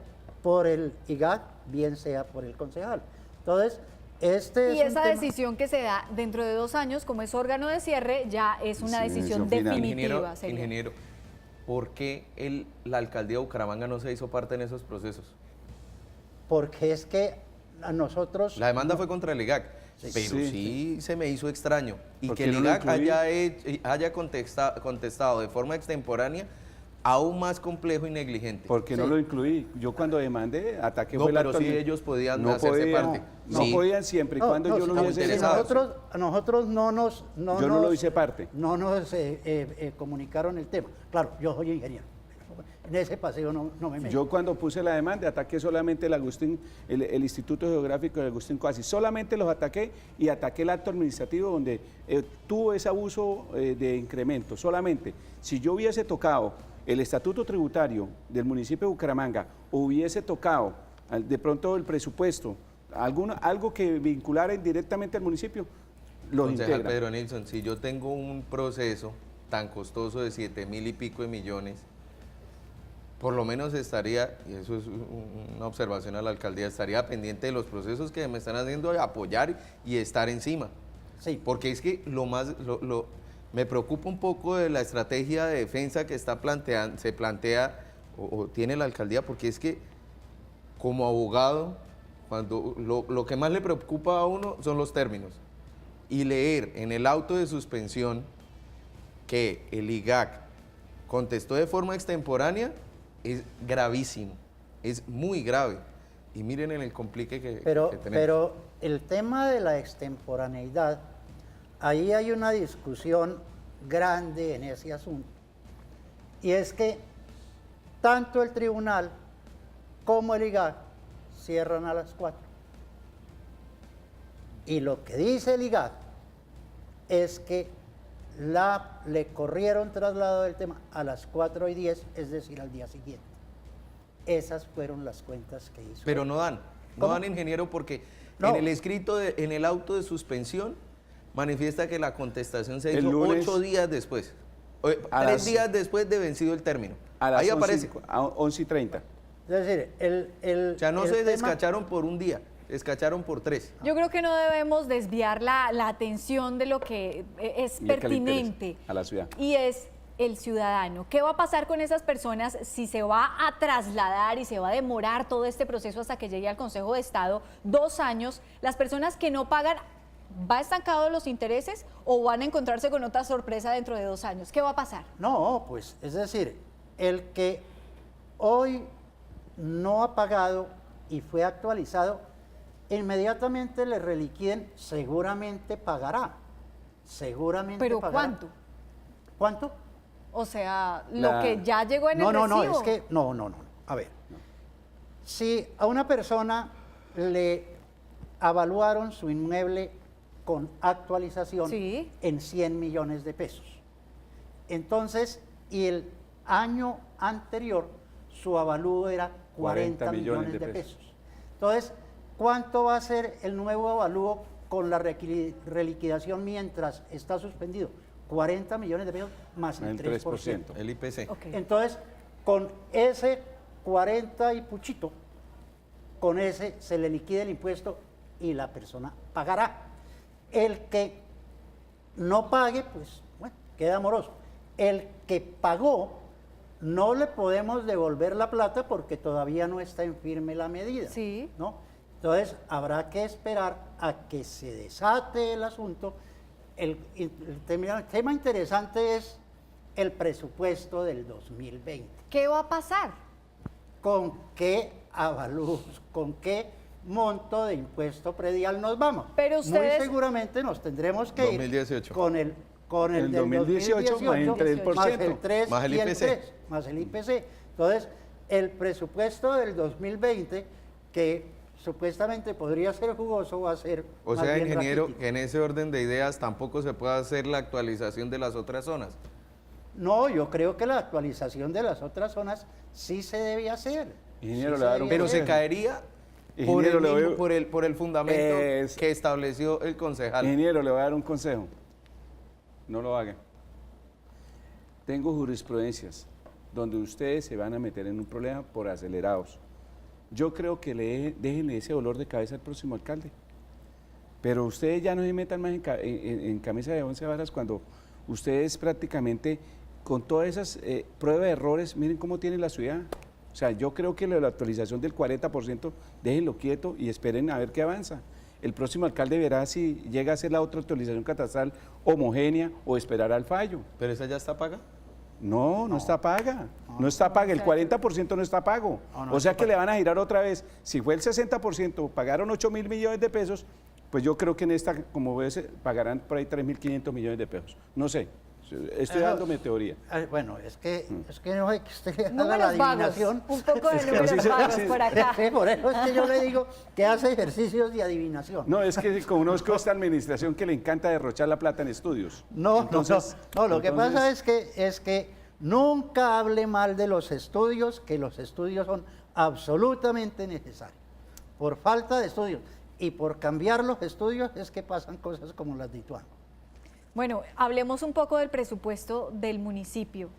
por el IGAC, bien sea por el concejal. Entonces, y esa decisión que se da dentro de 2 años, como es órgano de cierre, ya es una decisión definitiva. Ingeniero, ¿por qué la alcaldía de Bucaramanga no se hizo parte en esos procesos? Porque es que a nosotros... La demanda fue contra el IGAC, pero sí se me hizo extraño. Y que el no IGAC haya contestado de forma extemporánea, aún más complejo y negligente. Porque no lo incluí. Yo cuando demandé, ataqué fue la pero sí ellos podían hacerse parte. No podían siempre y cuando yo lo hubiese hecho. Nosotros no nos... yo no lo hice parte. No nos comunicaron el tema. Claro, yo soy ingeniero. En ese paseo no me meto. Yo cuando puse la demanda ataqué solamente el Instituto Geográfico de Agustín Coasi. Solamente los ataqué y ataqué el acto administrativo donde tuvo ese abuso de incremento. Solamente. Si yo hubiese tocado el estatuto tributario del municipio de Bucaramanga, hubiese tocado de pronto el presupuesto, algo que vinculara indirectamente al municipio, los Concejal integra. Pedro Nilsson, si yo tengo un proceso tan costoso de 7.000 y pico de millones, por lo menos estaría, y eso es una observación a la alcaldía, estaría pendiente de los procesos que me están haciendo apoyar y estar encima. Sí. Porque es que me preocupa un poco de la estrategia de defensa que se plantea o tiene la alcaldía, porque es que como abogado, cuando lo que más le preocupa a uno son los términos. Y leer en el auto de suspensión que el IGAC contestó de forma extemporánea es gravísimo, es muy grave. Y miren el complique que Pero, tenemos. pero el tema de la extemporaneidad, ahí hay una discusión grande en ese asunto. Y es que tanto el tribunal como el IGAC cierran a las 4. Y lo que dice el IGAC es que le corrieron traslado del tema a las 4:10, es decir, al día siguiente. Esas fueron las cuentas que hizo. Pero no dan, ¿Cómo? ingeniero, porque No. en el escrito, en el auto de suspensión, manifiesta que la contestación se El hizo lunes, 8 días después. a 3 las- días después de vencido el término. A las Ahí aparece. 11:30. Es decir, O sea, no el se tema- descacharon por un día, descacharon por 3. Yo creo que no debemos desviar la atención de lo que es Y el que le interesa pertinente a la ciudad. y es el ciudadano. ¿Qué va a pasar con esas personas si se va a trasladar y se va a demorar todo este proceso hasta que llegue al Consejo de Estado 2 años? Las personas que no pagan, ¿va estancado los intereses o van a encontrarse con otra sorpresa dentro de 2 años? ¿Qué va a pasar? No, pues es decir, el que hoy no ha pagado y fue actualizado, inmediatamente le reliquiden, seguramente pagará. Seguramente ¿Pero pagará. cuánto? ¿Cuánto? O sea, lo La- que ya llegó en No, el no, no, recibo. es que, no. A ver, si a una persona le evaluaron su inmueble con actualización Sí. en 100 millones de pesos, entonces, y el año anterior su avalúo era 40 millones de pesos. Entonces, ¿cuánto va a ser el nuevo avalúo con la reliquidación mientras está suspendido? 40 millones de pesos más el 3%. El IPC. Ok. Entonces, con ese 40 y puchito, con ese se le liquida el impuesto y la persona pagará. El que no pague, pues, bueno, queda moroso. El que pagó, no le podemos devolver la plata porque todavía no está en firme la medida. Sí. ¿No? Entonces, habrá que esperar a que se desate el asunto. El tema interesante es el presupuesto del 2020. ¿Qué va a pasar? ¿Con qué avalúos, con qué monto de impuesto predial nos vamos? Pero ustedes- Muy seguramente nos tendremos que 2018. ir con el El del 2018 más el 3%. más el 3 Más el y el IPC. 3, más el IPC. Entonces, el presupuesto del 2020, que supuestamente podría ser jugoso, va a ser O más sea, bien ingeniero, raquítico. que en ese orden de ideas tampoco se puede hacer la actualización de las otras zonas. No, yo creo que la actualización de las otras zonas sí se debe hacer. Ingeniero, Sí le voy a dar se un debe Pero se hacer. caería por Ingeniero, el, le mismo- voy- por el fundamento Es- que estableció el concejal. Ingeniero, le voy a dar un consejo. No lo haga. Tengo jurisprudencias donde ustedes se van a meter en un problema por acelerados. Yo creo que dejen ese dolor de cabeza al próximo alcalde. Pero ustedes ya no se metan más en camisa de 11 varas cuando ustedes prácticamente, con todas esas pruebas de errores, miren cómo tiene la ciudad. O sea, yo creo que lo de la actualización del 40%, déjenlo quieto y esperen a ver qué avanza. El próximo alcalde verá si llega a hacer la otra actualización catastral homogénea o esperará al fallo. Pero esa ya está paga. No, no está paga. No está paga. El 40% no está pago. No, O sea está que le van a girar otra vez. Si fue el 60%, pagaron 8.000 millones de pesos, pues yo creo que en esta, como ves, pagarán por ahí 3.500 millones de pesos. No sé. Estoy dándome teoría. Bueno, es que no hay que usted haga la Números vagos. adivinación. Un poco de Es que números así se- vagos así- por acá. Por eso es que yo le digo que hace ejercicios de adivinación. No, es que conozco esta administración que le encanta derrochar la plata en estudios. No, Entonces- no, lo que entonces- pasa es que nunca hable mal de los estudios, que los estudios son absolutamente necesarios. Por falta de estudios y por cambiar los estudios es que pasan cosas como las de Ituango. Bueno, hablemos un poco del presupuesto del municipio.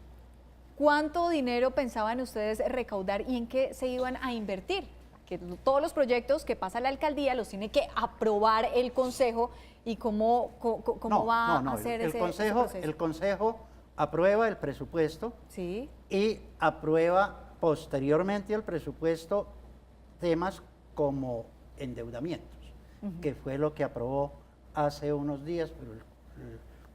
¿Cuánto dinero pensaban ustedes recaudar y en qué se iban a invertir? Que todos los proyectos que pasa la alcaldía los tiene que aprobar el consejo y cómo va a hacer ese proceso. El consejo aprueba el presupuesto Sí. y aprueba posteriormente al presupuesto temas como endeudamientos, que fue lo que aprobó hace unos días, pero el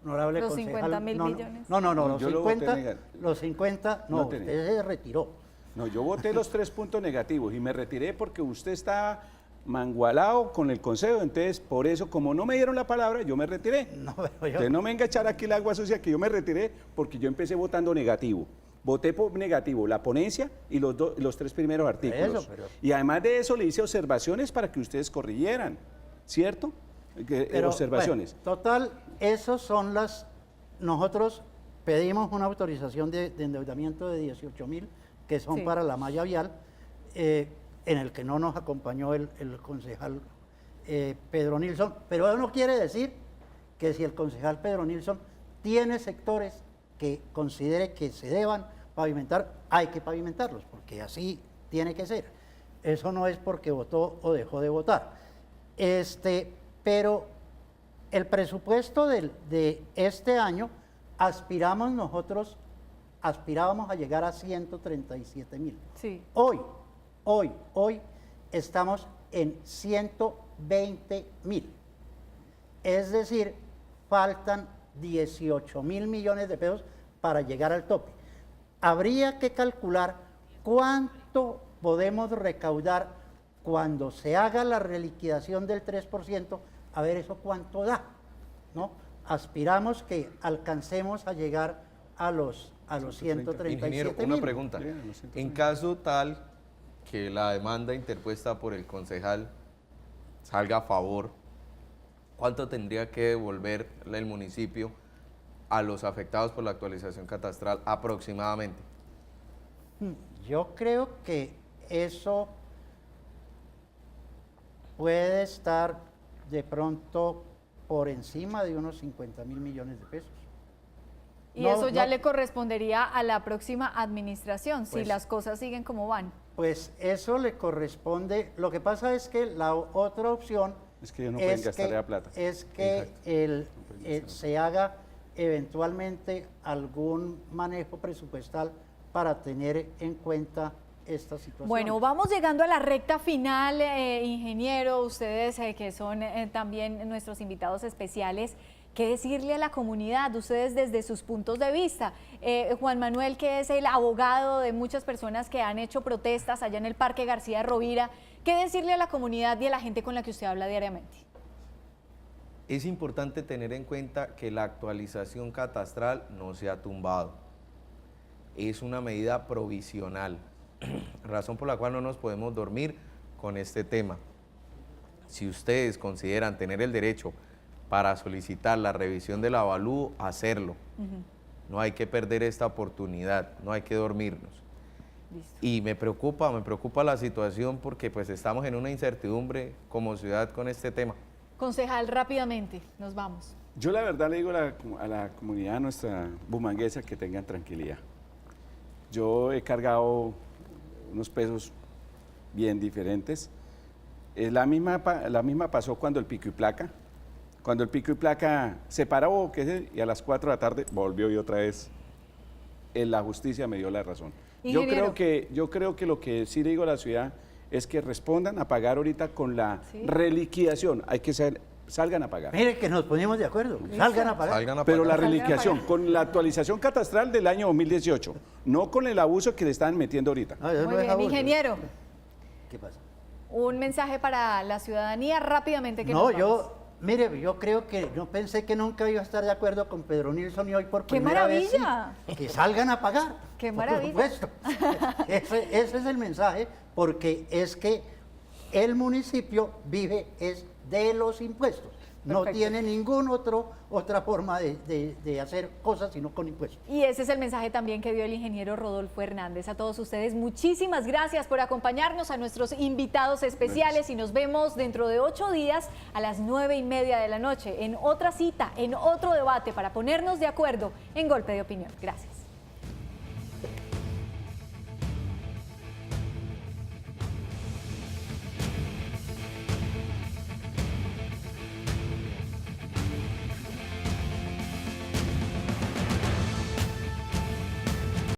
honorable Los concejal... 50.000 no, millones. No, Yo lo voté negar. los 50, no, No tenía. usted se retiró. No, yo voté los 3 puntos negativos y me retiré porque usted está mangualado con el consejo, entonces por eso, como no me dieron la palabra, yo me retiré. No, pero yo- Entonces no me venga a echar aquí el agua sucia que yo me retiré porque yo empecé votando negativo. Voté por negativo la ponencia y los 3 primeros artículos. Eso, pero- Y además de eso le hice observaciones para que ustedes corrigieran, ¿cierto? Pero, Observaciones. bueno, total, esos son las... Nosotros pedimos una autorización de endeudamiento de 18.000, que son Sí. para la malla vial, en el que no nos acompañó el concejal Pedro Nilsson, pero eso no quiere decir que si el concejal Pedro Nilsson tiene sectores que considere que se deban pavimentar, hay que pavimentarlos, porque así tiene que ser. Eso no es porque votó o dejó de votar. Pero el presupuesto de este año aspirábamos a llegar a 137.000. Sí. Hoy estamos en 120.000. Es decir, faltan 18.000 millones de pesos para llegar al tope. Habría que calcular cuánto podemos recaudar cuando se haga la reliquidación del 3%, a ver eso cuánto da, ¿no? Aspiramos que alcancemos a llegar a los 137.000. Ingeniero, una pregunta. En caso tal que la demanda interpuesta por el concejal salga a favor, ¿cuánto tendría que devolver el municipio a los afectados por la actualización catastral aproximadamente? Yo creo que eso puede estar de pronto por encima de unos 50.000 millones de pesos. Y No, eso ya no. le correspondería a la próxima administración, si Pues- las cosas siguen como van. Pues eso le corresponde. Lo que pasa es que la otra opción Es que ellos no pueden gastar la plata. es que se haga eventualmente algún manejo presupuestal para tener en cuenta esta situación. Bueno, vamos llegando a la recta final, ingeniero, ustedes que son también nuestros invitados especiales. ¿Qué decirle a la comunidad, ustedes desde sus puntos de vista? Juan Manuel, que es el abogado de muchas personas que han hecho protestas allá en el Parque García Rovira, ¿qué decirle a la comunidad y a la gente con la que usted habla diariamente? Es importante tener en cuenta que la actualización catastral no se ha tumbado. Es una medida provisional, razón por la cual no nos podemos dormir con este tema. Si ustedes consideran tener el derecho para solicitar la revisión del avalúo, hacerlo. No hay que perder esta oportunidad, no hay que dormirnos. Listo. Y me preocupa la situación porque pues estamos en una incertidumbre como ciudad con este tema. Concejal, rápidamente, nos vamos. Yo la verdad le digo a la comunidad nuestra bumanguesa que tengan tranquilidad. Yo he cargado unos pesos bien diferentes. La misma pasó cuando el pico y placa. Cuando el pico y placa se paró y a las 4 de la tarde volvió y otra vez la justicia me dio la razón. Yo creo que lo que sí le digo a la ciudad es que respondan a pagar ahorita con la reliquidación. Hay que salgan a pagar. Mire que nos ponemos de acuerdo, salgan a pagar. Pero la reliquiación, con la actualización catastral del año 2018, no con el abuso que le están metiendo ahorita. No, eso Muy no es bien, abuso. ingeniero, ¿Qué pasa? un mensaje para la ciudadanía rápidamente que No, nos vamos. yo creo que no pensé que nunca iba a estar de acuerdo con Pedro Nilsson y hoy por ¡Qué primera vez sí, maravilla! que salgan a pagar. ¡Qué por maravilla! supuesto. Ese es el mensaje, porque es que el municipio vive es de los impuestos. No Perfecto. tiene ninguna otra forma de hacer cosas sino con impuestos. Y ese es el mensaje también que dio el ingeniero Rodolfo Hernández. A todos ustedes, muchísimas gracias por acompañarnos, a nuestros invitados especiales, y nos vemos dentro de 8 días a las 9:30 de la noche en otra cita, en otro debate para ponernos de acuerdo en Golpe de Opinión. Gracias.